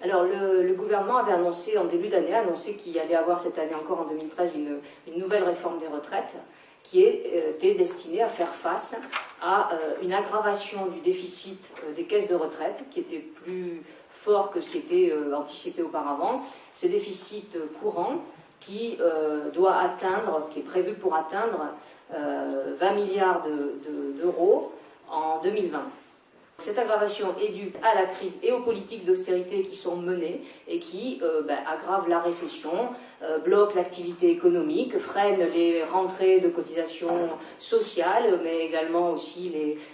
Alors, le gouvernement avait annoncé, en début d'année, qu'il y allait avoir cette année encore, en 2013, une nouvelle réforme des retraites qui était destinée à faire face à une aggravation du déficit des caisses de retraite, qui était plus fort que ce qui était anticipé auparavant. Ce déficit courant qui doit atteindre, qui est prévu pour atteindre 20 milliards d'euros en 2020. Cette aggravation est due à la crise et aux politiques d'austérité qui sont menées et qui aggravent la récession, bloquent l'activité économique, freinent les rentrées de cotisations sociales, mais également aussi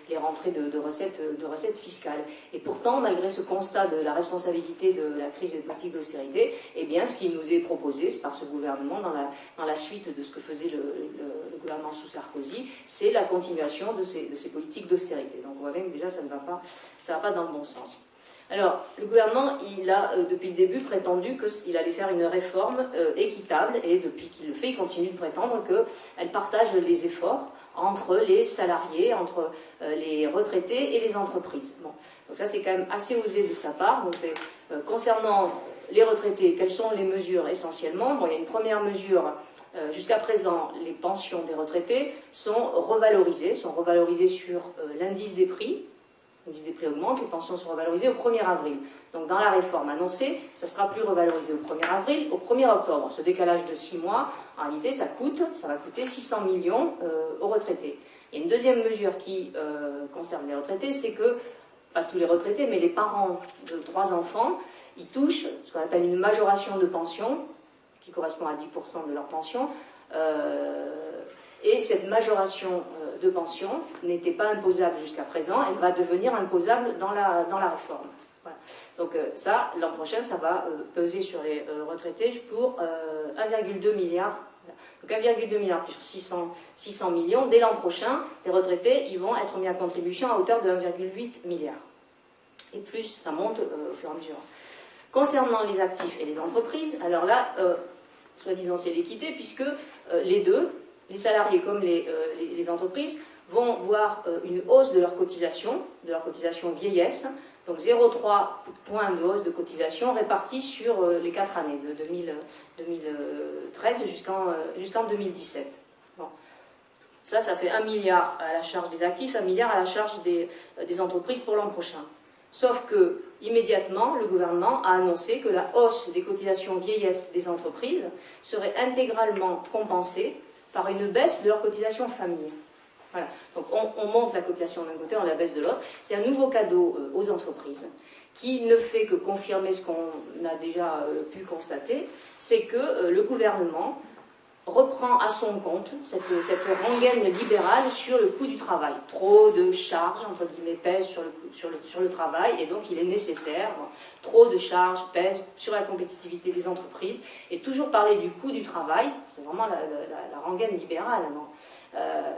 les rentrées de recettes fiscales. Et pourtant, malgré ce constat de la responsabilité de la crise et des politiques d'austérité, eh bien, ce qui nous est proposé par ce gouvernement, dans la suite de ce que faisait le gouvernement sous Sarkozy, c'est la continuation de ces politiques d'austérité. Donc on voit bien que déjà ça ne va pas dans le bon sens. Alors, le gouvernement, il a depuis le début prétendu qu'il allait faire une réforme équitable, et depuis qu'il le fait, il continue de prétendre qu'elle partage les efforts entre les salariés, entre les retraités et les entreprises. Bon. Donc ça, c'est quand même assez osé de sa part. Donc, concernant les retraités, quelles sont les mesures essentiellement? Bon, il y a une première mesure. Jusqu'à présent, les pensions des retraités sont revalorisées sur l'indice des prix. L'indice des prix augmente, les pensions sont revalorisées au 1er avril. Donc dans la réforme annoncée, ça ne sera plus revalorisé au 1er avril, au 1er octobre. Ce décalage de 6 mois, en réalité, ça va coûter 600 millions aux retraités. Il y a une deuxième mesure qui concerne les retraités, c'est que, pas tous les retraités, mais les parents de 3 enfants, ils touchent ce qu'on appelle une majoration de pension, qui correspond à 10% de leur pension, et cette majoration de pension n'était pas imposable jusqu'à présent, elle va devenir imposable dans la réforme. Voilà. Donc ça, l'an prochain, ça va peser sur les retraités pour 1,2 milliard. Donc 1,2 milliard plus 600 millions. Dès l'an prochain, les retraités ils vont être mis à contribution à hauteur de 1,8 milliard. Et plus, ça monte au fur et à mesure. Concernant les actifs et les entreprises, alors là, soi-disant c'est l'équité, puisque les deux, les salariés comme les entreprises, vont voir une hausse de leur cotisation vieillesse, donc 0,3 points de hausse de cotisation répartis sur les 4 années, de 2013 jusqu'en 2017. Bon. Ça fait 1 milliard à la charge des actifs, 1 milliard à la charge des entreprises pour l'an prochain. Sauf que, immédiatement, le gouvernement a annoncé que la hausse des cotisations vieillesse des entreprises serait intégralement compensée par une baisse de leur cotisation famille. Voilà. Donc on monte la cotisation d'un côté, on la baisse de l'autre. C'est un nouveau cadeau aux entreprises qui ne fait que confirmer ce qu'on a déjà pu constater, c'est que le gouvernement reprend à son compte cette rengaine libérale sur le coût du travail. Trop de charges, entre guillemets, pèsent sur le travail, et donc il est nécessaire, trop de charges pèsent sur la compétitivité des entreprises, et toujours parler du coût du travail, c'est vraiment la rengaine libérale.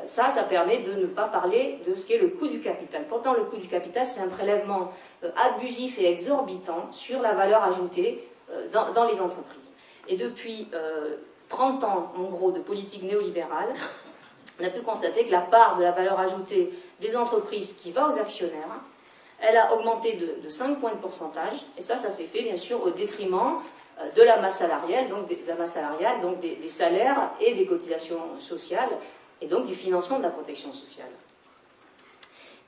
Ça permet de ne pas parler de ce qu'est le coût du capital. Pourtant, le coût du capital, c'est un prélèvement abusif et exorbitant sur la valeur ajoutée dans les entreprises. Et depuis 30 ans, en gros, de politique néolibérale, on a pu constater que la part de la valeur ajoutée des entreprises qui va aux actionnaires, elle a augmenté de 5 points de pourcentage, et ça s'est fait bien sûr au détriment de la masse salariale, donc des salaires et des cotisations sociales, et donc du financement de la protection sociale.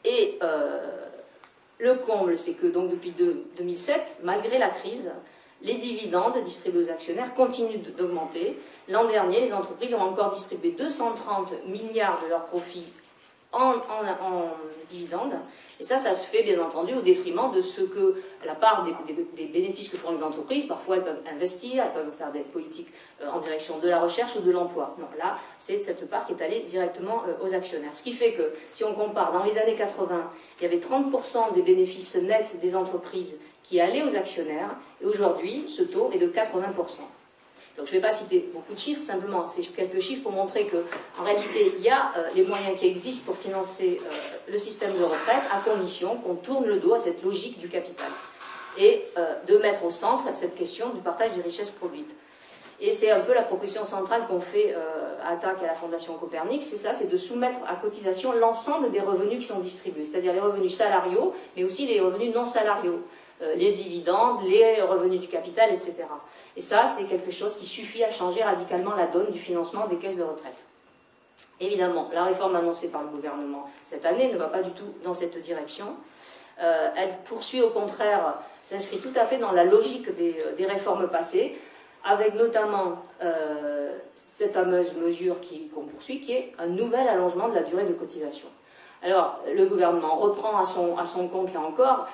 Et le comble, c'est que donc depuis 2007, malgré la crise, les dividendes distribués aux actionnaires continuent d'augmenter. L'an dernier, les entreprises ont encore distribué 230 milliards de leurs profits en dividendes. Et ça se fait bien entendu au détriment de ce que la part des bénéfices que font les entreprises. Parfois, elles peuvent investir, elles peuvent faire des politiques en direction de la recherche ou de l'emploi. Non, là, c'est cette part qui est allée directement aux actionnaires. Ce qui fait que, si on compare, dans les années 80, il y avait 30% des bénéfices nets des entreprises qui allaient aux actionnaires, et aujourd'hui, ce taux est de 80%. Donc je ne vais pas citer beaucoup de chiffres, simplement c'est quelques chiffres pour montrer qu'en réalité, il y a les moyens qui existent pour financer le système de retraite, à condition qu'on tourne le dos à cette logique du capital. Et de mettre au centre cette question du partage des richesses produites. Et c'est un peu la proposition centrale qu'on fait à ATTAC et à la Fondation Copernic, c'est ça, c'est de soumettre à cotisation l'ensemble des revenus qui sont distribués, c'est-à-dire les revenus salariaux, mais aussi les revenus non salariaux. les dividendes, les revenus du capital, etc. Et ça, c'est quelque chose qui suffit à changer radicalement la donne du financement des caisses de retraite. Évidemment, la réforme annoncée par le gouvernement cette année ne va pas du tout dans cette direction. Elle poursuit au contraire, s'inscrit tout à fait dans la logique des réformes passées, avec notamment cette fameuse mesure qu'on poursuit, qui est un nouvel allongement de la durée de cotisation. Alors, le gouvernement reprend à son compte, là encore,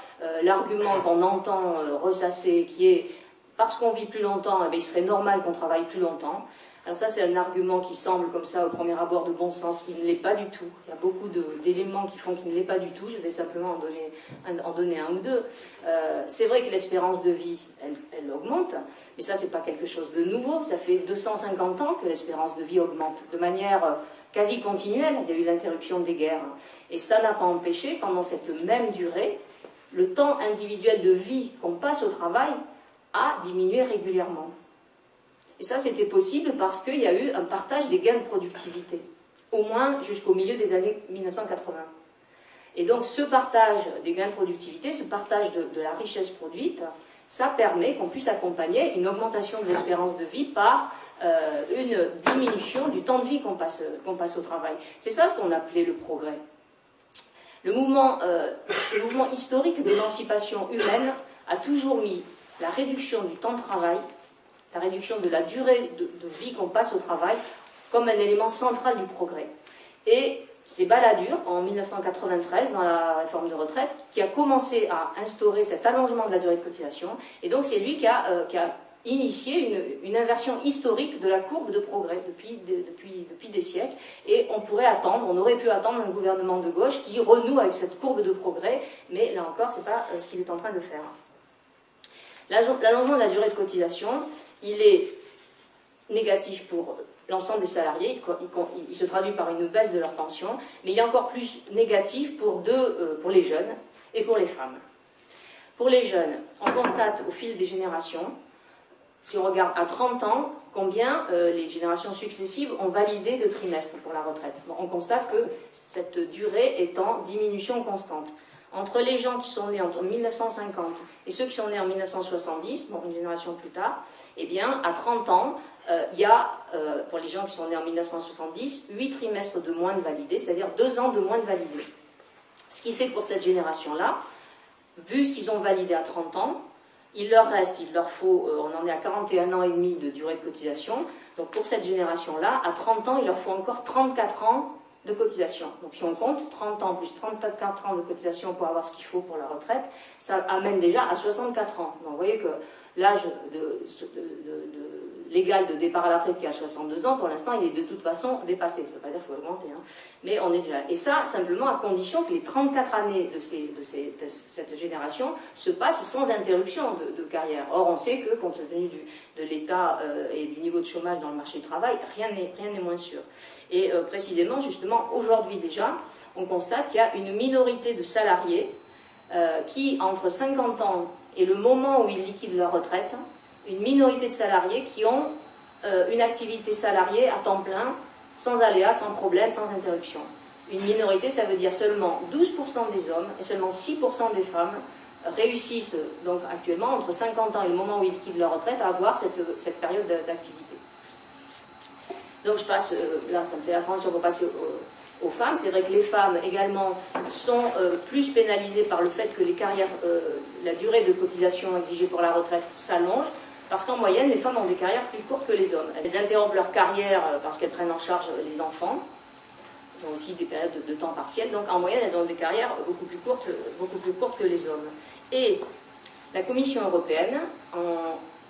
l'argument qu'on entend ressasser, qui est parce qu'on vit plus longtemps, eh bien, il serait normal qu'on travaille plus longtemps. Alors ça, c'est un argument qui semble, comme ça, au premier abord, de bon sens, qui ne l'est pas du tout. Il y a beaucoup d'éléments qui font qu'il ne l'est pas du tout. Je vais simplement en donner un ou deux. C'est vrai que l'espérance de vie, elle augmente, mais ça, c'est pas quelque chose de nouveau. Ça fait 250 ans que l'espérance de vie augmente, de manière quasi continuelle. Il y a eu l'interruption des guerres. Et ça n'a pas empêché, pendant cette même durée, le temps individuel de vie qu'on passe au travail a diminué régulièrement. Et ça, c'était possible parce qu'il y a eu un partage des gains de productivité, au moins jusqu'au milieu des années 1980. Et donc, ce partage des gains de productivité, ce partage de la richesse produite, ça permet qu'on puisse accompagner une augmentation de l'espérance de vie par une diminution du temps de vie qu'on passe au travail. C'est ça ce qu'on appelait le progrès. Le mouvement historique d'émancipation humaine a toujours mis la réduction du temps de travail, la réduction de la durée de vie qu'on passe au travail, comme un élément central du progrès. Et c'est Balladur, en 1993, dans la réforme de retraite, qui a commencé à instaurer cet allongement de la durée de cotisation, et donc c'est lui qui a initié une inversion historique de la courbe de progrès depuis des siècles, et on aurait pu attendre un gouvernement de gauche qui renoue avec cette courbe de progrès, mais là encore, c'est pas ce qu'il est en train de faire. L'allongement de la durée de cotisation, il est négatif pour l'ensemble des salariés, il se traduit par une baisse de leur pension, mais il est encore plus négatif pour les jeunes et pour les femmes. Pour les jeunes, on constate au fil des générations, si on regarde à 30 ans, combien les générations successives ont validé de trimestres pour la retraite. Bon, on constate que cette durée est en diminution constante. Entre les gens qui sont nés en 1950 et ceux qui sont nés en 1970, bon, une génération plus tard, eh bien, à 30 ans, il y a, pour les gens qui sont nés en 1970, 8 trimestres de moins de validés, c'est-à-dire 2 ans de moins de validés. Ce qui fait que pour cette génération-là, vu ce qu'ils ont validé à 30 ans, il leur faut, on en est à 41 ans et demi de durée de cotisation, donc pour cette génération-là, à 30 ans, il leur faut encore 34 ans de cotisation. Donc si on compte 30 ans plus 34 ans de cotisation pour avoir ce qu'il faut pour la retraite, ça amène déjà à 64 ans. Donc vous voyez que l'âge légal de départ à la retraite qui est à 62 ans, pour l'instant, il est de toute façon dépassé. Ça ne veut pas dire qu'il faut augmenter, hein. Mais on est déjà là. Et ça, simplement à condition que les 34 années de cette génération se passent sans interruption de carrière. Or, on sait que, compte tenu de l'état et du niveau de chômage dans le marché du travail, rien n'est moins sûr. Et précisément, justement, aujourd'hui déjà, on constate qu'il y a une minorité de salariés qui, entre 50 ans et le moment où ils liquident leur retraite, une minorité de salariés qui ont une activité salariée à temps plein, sans aléas, sans problème, sans interruption. Une minorité, ça veut dire seulement 12% des hommes et seulement 6% des femmes réussissent donc actuellement, entre 50 ans et le moment où ils liquident leur retraite, à avoir cette période d'activité. Donc je passe, là ça me fait la transition pour passer aux femmes. C'est vrai que les femmes également sont plus pénalisées par le fait que les carrières, la durée de cotisation exigée pour la retraite s'allonge, parce qu'en moyenne, les femmes ont des carrières plus courtes que les hommes. Elles interrompent leur carrière parce qu'elles prennent en charge les enfants. Elles ont aussi des périodes de temps partiel. Donc en moyenne, elles ont des carrières beaucoup plus courtes que les hommes. Et la Commission européenne,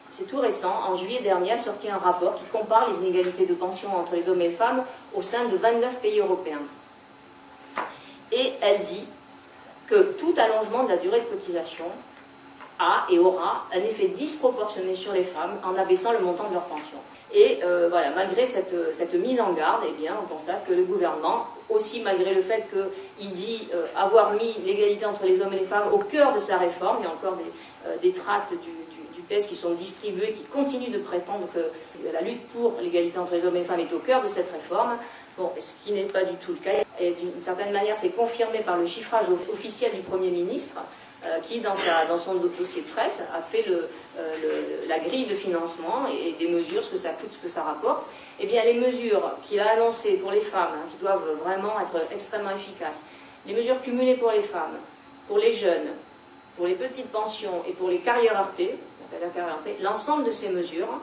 c'est tout récent, en juillet dernier, a sorti un rapport qui compare les inégalités de pension entre les hommes et les femmes au sein de 29 pays européens. Et elle dit que tout allongement de la durée de cotisation a et aura un effet disproportionné sur les femmes en abaissant le montant de leur pension. Et voilà, malgré cette mise en garde, eh bien, on constate que le gouvernement, aussi malgré le fait qu'il dit avoir mis l'égalité entre les hommes et les femmes au cœur de sa réforme, il y a encore des tracts du PS qui sont distribués, qui continuent de prétendre que la lutte pour l'égalité entre les hommes et les femmes est au cœur de cette réforme, Bon, ce qui n'est pas du tout le cas. Et d'une certaine manière, c'est confirmé par le chiffrage officiel du Premier ministre, qui, dans son dossier de presse, a fait la grille de financement et des mesures, ce que ça coûte, ce que ça rapporte. Eh bien, les mesures qu'il a annoncées pour les femmes, qui doivent vraiment être extrêmement efficaces, les mesures cumulées pour les femmes, pour les jeunes, pour les petites pensions et pour les carrières heurtées, l'ensemble de ces mesures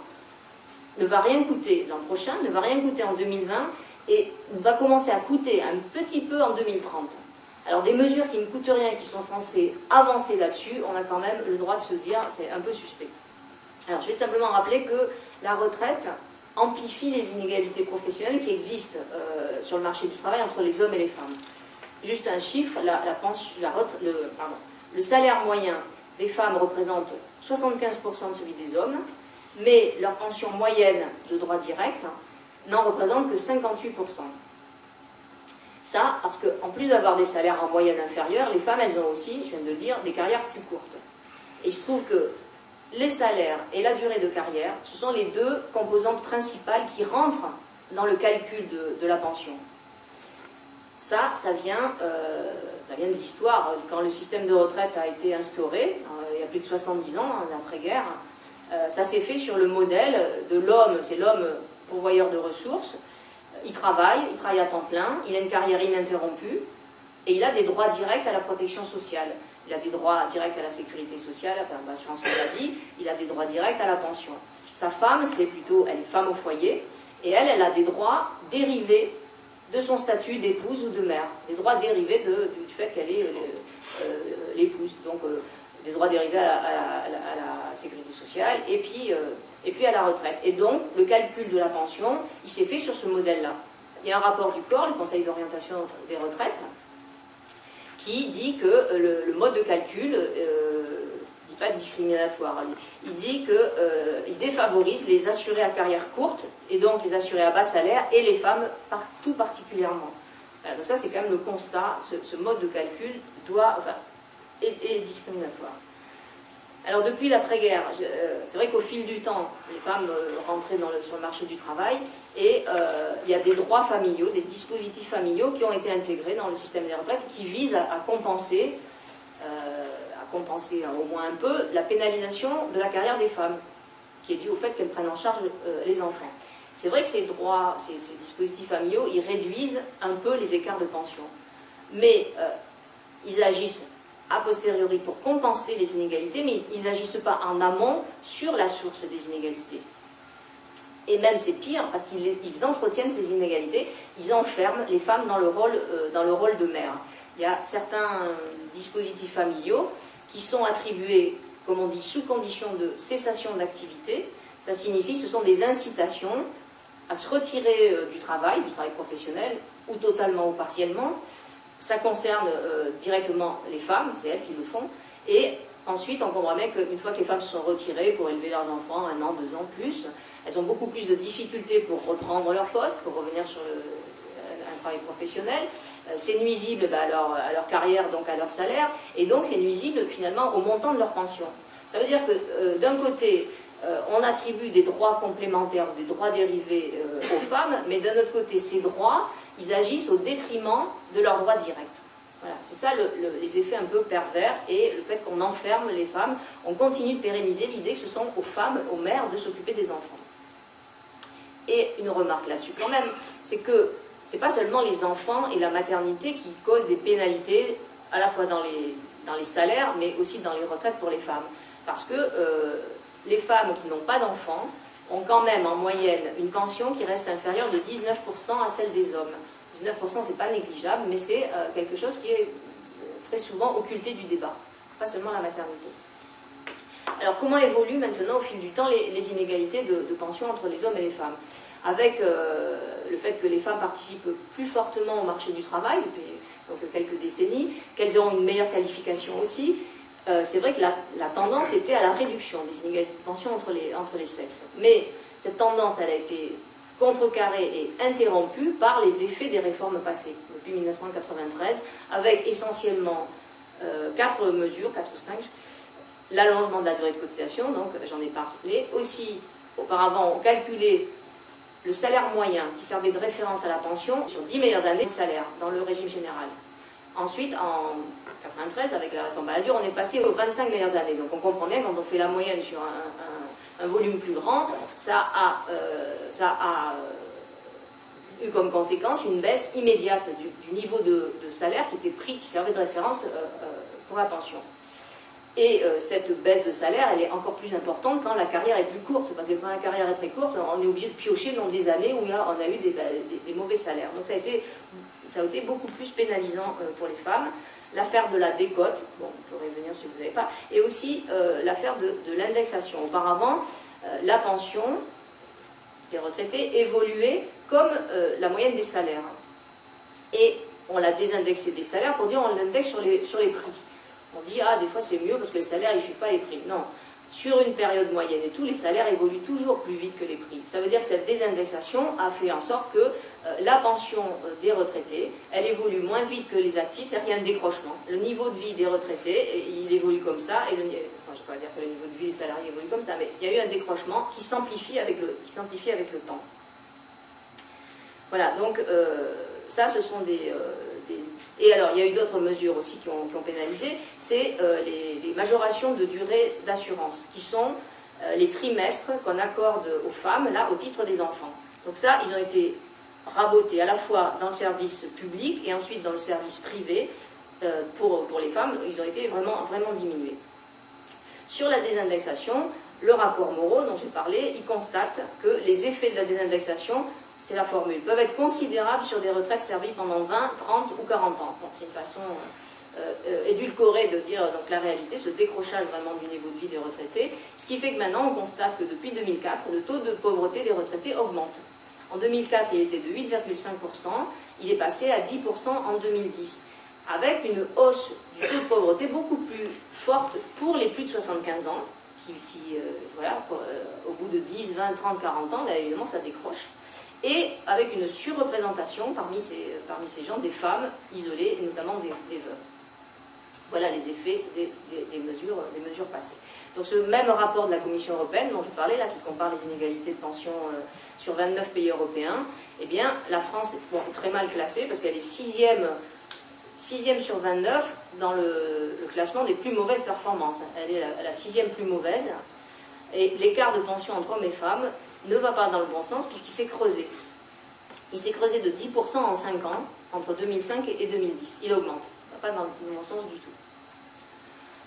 ne va rien coûter l'an prochain, ne va rien coûter en 2020 et va commencer à coûter un petit peu en 2030. Alors des mesures qui ne coûtent rien, qui sont censées avancer là-dessus, on a quand même le droit de se dire c'est un peu suspect. Alors je vais simplement rappeler que la retraite amplifie les inégalités professionnelles qui existent sur le marché du travail entre les hommes et les femmes. Juste un chiffre, le salaire moyen des femmes représente 75% de celui des hommes, mais leur pension moyenne de droit direct n'en représente que 58%. Ça, parce qu'en plus d'avoir des salaires en moyenne inférieurs, les femmes, elles ont aussi, je viens de le dire, des carrières plus courtes. Et il se trouve que les salaires et la durée de carrière, ce sont les deux composantes principales qui rentrent dans le calcul de la pension. Ça vient de l'histoire. Quand le système de retraite a été instauré, il y a plus de 70 ans, d'après-guerre, ça s'est fait sur le modèle de l'homme, c'est l'homme pourvoyeur de ressources. Il travaille à temps plein, il a une carrière ininterrompue, et il a des droits directs à la protection sociale. Il a des droits directs à la sécurité sociale, à l'assurance maladie, il a des droits directs à la pension. Sa femme, elle est femme au foyer, et elle a des droits dérivés de son statut d'épouse ou de mère, des droits dérivés du fait qu'elle est l'épouse, donc des droits dérivés à la sécurité sociale et puis à la retraite. Et donc le calcul de la pension, il s'est fait sur ce modèle-là. Il y a un rapport du COR, le Conseil d'orientation des retraites, qui dit que le mode de calcul dit pas discriminatoire. Il dit qu'il défavorise les assurés à carrière courte et donc les assurés à bas salaire et les femmes tout particulièrement. Donc ça c'est quand même le constat, ce mode de calcul est discriminatoire. Alors depuis l'après-guerre, c'est vrai qu'au fil du temps, les femmes rentraient sur le marché du travail et il y a des droits familiaux, des dispositifs familiaux qui ont été intégrés dans le système des retraites qui visent à compenser au moins un peu la pénalisation de la carrière des femmes, qui est due au fait qu'elles prennent en charge les enfants. C'est vrai que ces droits, ces dispositifs familiaux, ils réduisent un peu les écarts de pension. Mais ils agissent a posteriori pour compenser les inégalités, mais ils n'agissent pas en amont sur la source des inégalités. Et même c'est pire, parce qu'ils entretiennent ces inégalités, ils enferment les femmes dans le rôle de mère. Il y a certains dispositifs familiaux qui sont attribués, comme on dit, sous condition de cessation d'activité. Ça signifie que ce sont des incitations à se retirer du travail professionnel, ou totalement ou partiellement. Ça concerne directement les femmes, c'est elles qui le font, et ensuite on comprend bien qu'une fois que les femmes se sont retirées pour élever leurs enfants, 1 an, 2 ans, plus, elles ont beaucoup plus de difficultés pour reprendre leur poste, pour revenir sur un travail professionnel. C'est nuisible à leur carrière, donc à leur salaire, et donc c'est nuisible finalement au montant de leur pension. Ça veut dire que d'un côté, on attribue des droits complémentaires, des droits dérivés aux femmes, mais d'un autre côté, ces droits, ils agissent au détriment de leurs droits directs. Voilà, c'est ça les effets un peu pervers et le fait qu'on enferme les femmes, on continue de pérenniser l'idée que ce sont aux femmes, aux mères, de s'occuper des enfants. Et une remarque là-dessus quand même, c'est que c'est pas seulement les enfants et la maternité qui causent des pénalités, à la fois dans les salaires, mais aussi dans les retraites pour les femmes. Parce que les femmes qui n'ont pas d'enfants ont quand même en moyenne une pension qui reste inférieure de 19% à celle des hommes. 19% c'est pas négligeable, mais c'est quelque chose qui est très souvent occulté du débat, pas seulement la maternité. Alors comment évoluent maintenant au fil du temps les inégalités de pension entre les hommes et les femmes? Avec le fait que les femmes participent plus fortement au marché du travail depuis donc, quelques décennies, qu'elles ont une meilleure qualification aussi, c'est vrai que la tendance était à la réduction des inégalités de pension entre les sexes. Mais cette tendance, elle a été contrecarrée et interrompue par les effets des réformes passées, depuis 1993, avec essentiellement 4 mesures, 4 ou 5. L'allongement de la durée de cotisation, donc j'en ai parlé. Aussi, auparavant, on calculait le salaire moyen qui servait de référence à la pension sur 10 meilleures années de salaire dans le régime général. Ensuite, en 93, avec la réforme Balladur, on est passé aux 25 meilleures années. Donc on comprend bien, quand on fait la moyenne sur un volume plus grand, ça a eu comme conséquence une baisse immédiate du niveau de salaire qui servait de référence pour la pension. Et cette baisse de salaire, elle est encore plus importante quand la carrière est plus courte, parce que quand la carrière est très courte, on est obligé de piocher dans des années où on a eu des mauvais salaires. Donc ça a été beaucoup plus pénalisant pour les femmes. L'affaire de la décote, bon, on pourrait revenir si vous n'avez pas, et aussi l'affaire de l'indexation. Auparavant, la pension des retraités évoluait comme la moyenne des salaires. Et on l'a désindexé des salaires pour dire on l'indexe sur les prix. On dit, ah, des fois c'est mieux parce que les salaires ne suivent pas les prix. Non, sur une période moyenne et tout, les salaires évoluent toujours plus vite que les prix. Ça veut dire que cette désindexation a fait en sorte que la pension des retraités, elle évolue moins vite que les actifs, c'est-à-dire qu'il y a un décrochement. Le niveau de vie des retraités, il évolue comme ça, et enfin, je ne vais pas dire que le niveau de vie des salariés évolue comme ça, mais il y a eu un décrochement qui s'amplifie avec le temps. Voilà, donc ça, ce sont des... Et alors, il y a eu d'autres mesures aussi qui ont pénalisé, c'est les majorations de durée d'assurance, qui sont les trimestres qu'on accorde aux femmes, là, au titre des enfants. Donc ça, ils ont été rabotés à la fois dans le service public et ensuite dans le service privé. Pour les femmes, ils ont été vraiment diminués. Sur la désindexation, le rapport Moreau, dont j'ai parlé, il constate que les effets de la désindexation, c'est la formule, peuvent être considérables sur des retraites servies pendant 20, 30 ou 40 ans. Donc c'est une façon édulcorée de dire donc, la réalité, ce décrochage vraiment du niveau de vie des retraités, ce qui fait que maintenant on constate que depuis 2004, le taux de pauvreté des retraités augmente. En 2004, il était de 8,5%, il est passé à 10% en 2010, avec une hausse du taux de pauvreté beaucoup plus forte pour les plus de 75 ans, voilà, au bout de 10, 20, 30, 40 ans, là, évidemment ça décroche. Et avec une surreprésentation parmi ces gens des femmes isolées, et notamment des veuves. Voilà les effets des mesures passées. Donc ce même rapport de la Commission européenne dont je parlais, là, qui compare les inégalités de pension sur 29 pays européens, eh bien, la France est très mal classée, parce qu'elle est 6e sur 29 dans le classement des plus mauvaises performances. Elle est la 6e plus mauvaise, et l'écart de pension entre hommes et femmes ne va pas dans le bon sens puisqu'il s'est creusé. Il s'est creusé de 10% en 5 ans, entre 2005 et 2010. Il augmente. Il ne va pas dans le bon sens du tout.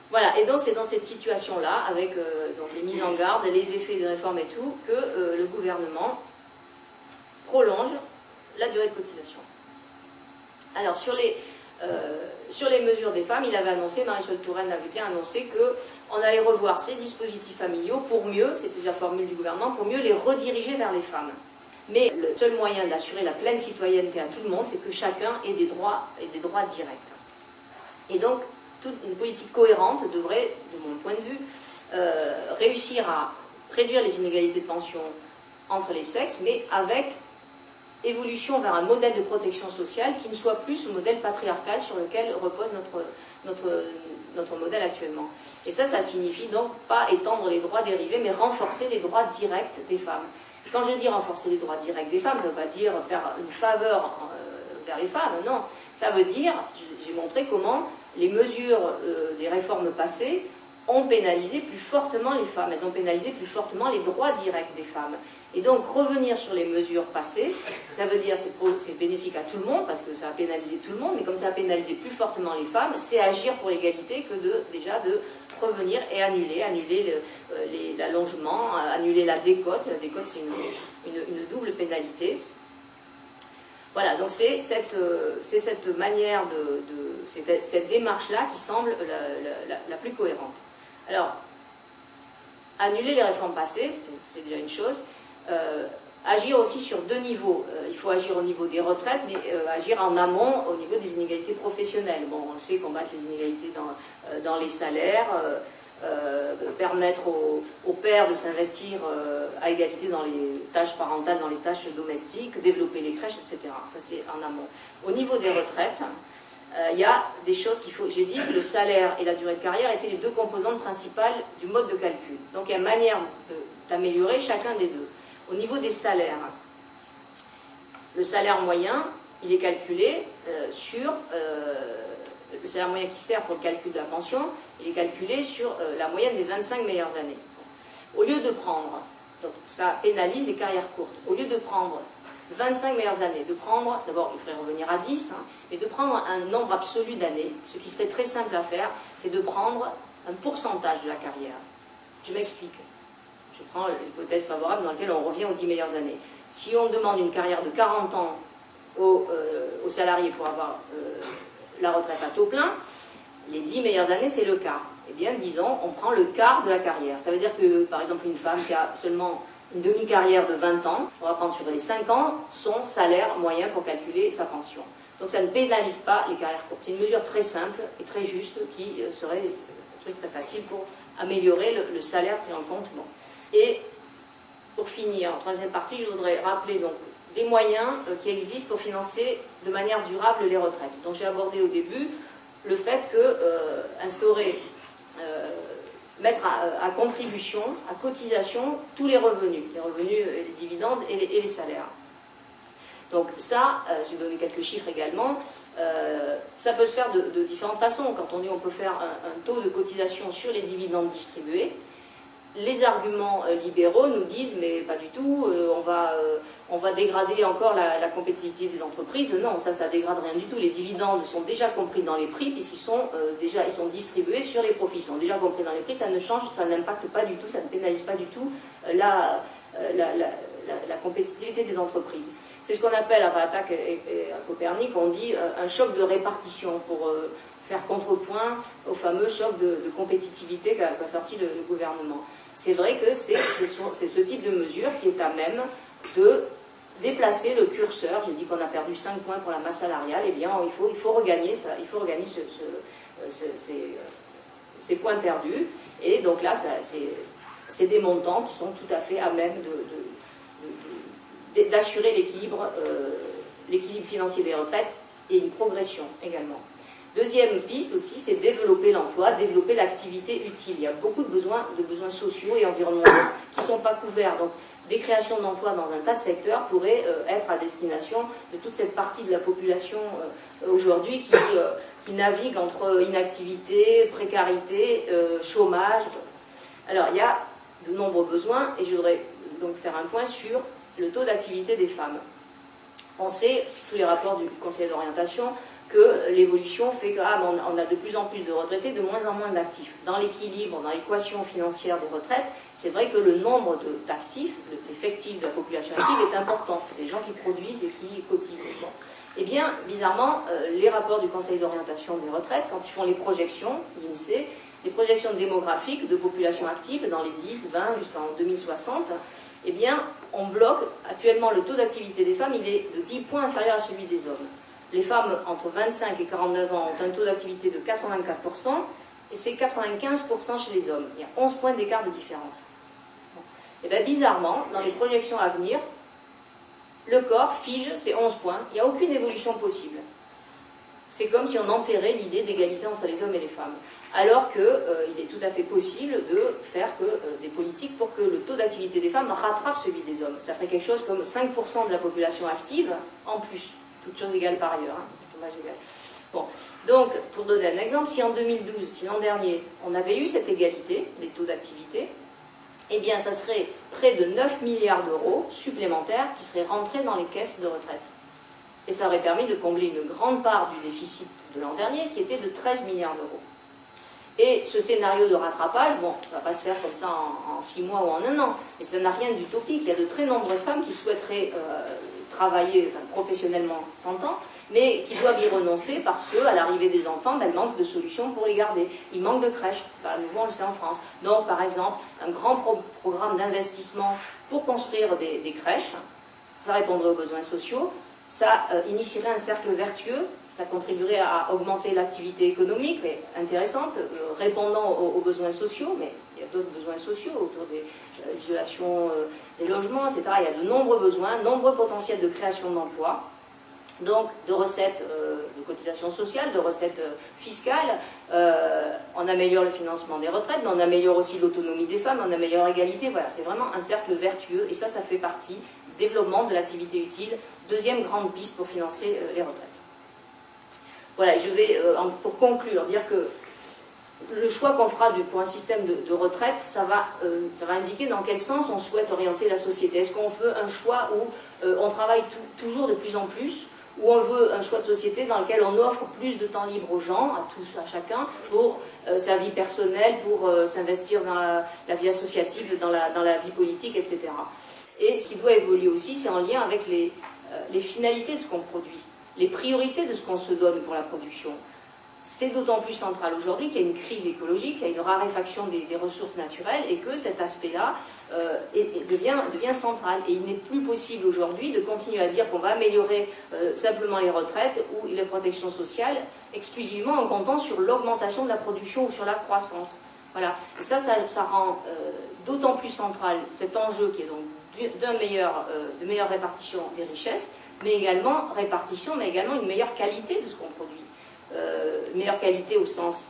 Voilà, et donc c'est dans cette situation-là, avec donc les mises en garde, les effets des réformes et tout, que le gouvernement prolonge la durée de cotisation. Alors sur les mesures des femmes, il avait annoncé, Marisol Touraine avait bien annoncé qu'on allait revoir ces dispositifs familiaux pour mieux, c'était la formule du gouvernement, pour mieux les rediriger vers les femmes. Mais le seul moyen d'assurer la pleine citoyenneté à tout le monde, c'est que chacun ait des droits directs. Et donc, toute une politique cohérente devrait, de mon point de vue, réussir à réduire les inégalités de pension entre les sexes, mais avec évolution vers un modèle de protection sociale qui ne soit plus ce modèle patriarcal sur lequel repose notre modèle actuellement. Et ça signifie donc pas étendre les droits dérivés, mais renforcer les droits directs des femmes. Et quand je dis renforcer les droits directs des femmes, ça ne veut pas dire faire une faveur vers les femmes, non. Ça veut dire, j'ai montré comment les mesures des réformes passées ont pénalisé plus fortement les femmes, elles ont pénalisé plus fortement les droits directs des femmes. Et donc revenir sur les mesures passées, ça veut dire c'est bénéfique à tout le monde, parce que ça a pénalisé tout le monde, mais comme ça a pénalisé plus fortement les femmes, c'est agir pour l'égalité que déjà de revenir et annuler l'allongement, annuler la décote. La décote, c'est une double pénalité. Voilà, donc c'est cette manière cette démarche-là qui semble la plus cohérente. Alors, annuler les réformes passées, c'est déjà une chose. Agir aussi sur deux niveaux. Il faut agir au niveau des retraites, mais agir en amont au niveau des inégalités professionnelles. Bon, on sait combattre les inégalités dans les salaires, permettre aux pères de s'investir à égalité dans les tâches parentales, dans les tâches domestiques, développer les crèches, etc. Ça, c'est en amont. Au niveau des retraites, il y a des choses qu'il faut... J'ai dit que le salaire et la durée de carrière étaient les deux composantes principales du mode de calcul. Donc il y a une manière d'améliorer chacun des deux. Au niveau des salaires, le salaire moyen, il est calculé sur... le salaire moyen qui sert pour le calcul de la pension, il est calculé sur la moyenne des 25 meilleures années. Au lieu de prendre, donc ça pénalise les carrières courtes, au lieu de prendre 25 meilleures années, de prendre, d'abord il faudrait revenir à 10, mais de prendre un nombre absolu d'années, ce qui serait très simple à faire, c'est de prendre un pourcentage de la carrière. Je m'explique. Je prends l'hypothèse favorable dans laquelle on revient aux 10 meilleures années. Si on demande une carrière de 40 ans aux salariés pour avoir la retraite à taux plein, les 10 meilleures années, c'est le quart. Eh bien, disons, on prend le quart de la carrière. Ça veut dire que, par exemple, une femme qui a seulement une demi-carrière de 20 ans, on va prendre sur les 5 ans son salaire moyen pour calculer sa pension. Donc ça ne pénalise pas les carrières courtes. C'est une mesure très simple et très juste qui serait un truc très facile pour améliorer le salaire pris en compte. Bon. Et pour finir, en troisième partie, je voudrais rappeler donc des moyens qui existent pour financer de manière durable les retraites. Donc j'ai abordé au début le fait que mettre à contribution, à cotisation, tous les revenus, les dividendes et les salaires. Donc ça, j'ai donné quelques chiffres également, ça peut se faire de différentes façons. Quand on dit on peut faire un taux de cotisation sur les dividendes distribués, les arguments libéraux nous disent mais pas du tout, on va dégrader encore la compétitivité des entreprises. Non, ça dégrade rien du tout. Les dividendes sont déjà compris dans les prix puisqu'ils sont distribués sur les profits. Ils sont déjà compris dans les prix, ça ne change, ça n'impacte pas du tout, ça ne pénalise pas du tout la compétitivité des entreprises. C'est ce qu'on appelle à Vatak et à Copernic, on dit un choc de répartition pour faire contrepoint au fameux choc de compétitivité qu'a sorti le gouvernement. C'est vrai que c'est ce type de mesure qui est à même de déplacer le curseur. J'ai dit qu'on a perdu 5 points pour la masse salariale, eh bien il faut regagner ça, il faut regagner ces points perdus. Et donc là, c'est des montants qui sont tout à fait à même d'assurer l'équilibre financier des retraites et une progression également. Deuxième piste aussi, c'est développer l'emploi, développer l'activité utile. Il y a beaucoup de besoins sociaux et environnementaux qui ne sont pas couverts. Donc, des créations d'emplois dans un tas de secteurs pourraient être à destination de toute cette partie de la population aujourd'hui qui navigue entre inactivité, précarité, chômage. Alors, il y a de nombreux besoins et je voudrais donc faire un point sur le taux d'activité des femmes. On sait, tous les rapports du Conseil d'orientation, que l'évolution fait qu'on a de plus en plus de retraités, de moins en moins d'actifs. Dans l'équilibre, dans l'équation financière des retraites, c'est vrai que le nombre d'actifs, l'effectif de la population active est important. C'est des gens qui produisent et qui cotisent. Bon. Eh bien, bizarrement, les rapports du Conseil d'orientation des retraites, quand ils font les projections, l'INSEE, les projections démographiques de population active dans les 10, 20 jusqu'en 2060, eh bien, on bloque actuellement le taux d'activité des femmes, il est de 10 points inférieur à celui des hommes. Les femmes entre 25 et 49 ans ont un taux d'activité de 84% et c'est 95% chez les hommes. Il y a 11 points d'écart de différence. Bon. Et bien bizarrement, dans les projections à venir, le corps fige ces 11 points. Il n'y a aucune évolution possible. C'est comme si on enterrait l'idée d'égalité entre les hommes et les femmes. Alors qu'il est tout à fait possible de faire des politiques pour que le taux d'activité des femmes rattrape celui des hommes. Ça ferait quelque chose comme 5% de la population active en plus. Toutes choses égales par ailleurs, chômage égal. Bon, donc, pour donner un exemple, si en 2012, si l'an dernier, on avait eu cette égalité des taux d'activité, eh bien, ça serait près de 9 milliards d'euros supplémentaires qui seraient rentrés dans les caisses de retraite. Et ça aurait permis de combler une grande part du déficit de l'an dernier, qui était de 13 milliards d'euros. Et ce scénario de rattrapage, bon, ça ne va pas se faire comme ça en 6 mois ou en 1 an, mais ça n'a rien d'utopique. Il y a de très nombreuses femmes qui souhaiteraient travailler professionnellement 100 ans, mais qui doivent y renoncer parce qu'à l'arrivée des enfants, elles manquent de solutions pour les garder. Il manque de crèches, c'est pas nouveau, on le sait en France. Donc, par exemple, un grand programme d'investissement pour construire des crèches, ça répondrait aux besoins sociaux, ça initierait un cercle vertueux, ça contribuerait à augmenter l'activité économique, mais intéressante, répondant aux besoins sociaux, mais il y a d'autres besoins sociaux autour de l'isolation des logements, etc. Il y a de nombreux besoins, nombreux potentiels de création d'emplois, donc de recettes de cotisations sociales, de recettes fiscales. On améliore le financement des retraites, mais on améliore aussi l'autonomie des femmes, on améliore l'égalité. Voilà, c'est vraiment un cercle vertueux, et ça fait partie développement de l'activité utile, deuxième grande piste pour financer les retraites. Voilà, je vais, pour conclure, dire que le choix qu'on fera pour un système de retraite, ça va indiquer dans quel sens on souhaite orienter la société. Est-ce qu'on veut un choix où on travaille toujours de plus en plus, ou on veut un choix de société dans lequel on offre plus de temps libre aux gens, à tous, à chacun, pour sa vie personnelle, pour s'investir dans la vie associative, dans la vie politique, etc. Et ce qui doit évoluer aussi, c'est en lien avec les finalités de ce qu'on produit, les priorités de ce qu'on se donne pour la production. C'est d'autant plus central aujourd'hui qu'il y a une crise écologique, qu'il y a une raréfaction des ressources naturelles et que cet aspect-là devient central. Et il n'est plus possible aujourd'hui de continuer à dire qu'on va améliorer simplement les retraites ou les protections sociales exclusivement en comptant sur l'augmentation de la production ou sur la croissance. Voilà. Et ça rend d'autant plus central cet enjeu qui est donc de meilleure répartition des richesses, mais également répartition, mais également une meilleure qualité de ce qu'on produit. Meilleure qualité au sens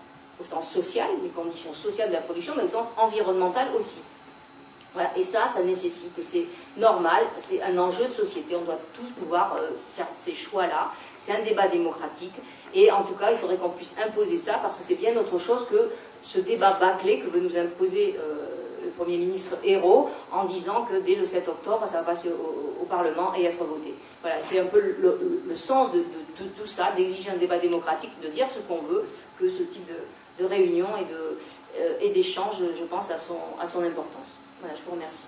social, les conditions sociales de la production, mais au sens environnemental aussi. Voilà. Et ça nécessite, et c'est normal, c'est un enjeu de société, on doit tous pouvoir faire ces choix-là, c'est un débat démocratique, et en tout cas, il faudrait qu'on puisse imposer ça, parce que c'est bien autre chose que ce débat bâclé que veut nous imposer le Premier ministre Ayrault, en disant que dès le 7 octobre, ça va passer au Parlement et être voté. Voilà, c'est un peu le sens de tout ça, d'exiger un débat démocratique, de dire ce qu'on veut, que ce type de réunion et d'échange, je pense, a son importance. Voilà, je vous remercie.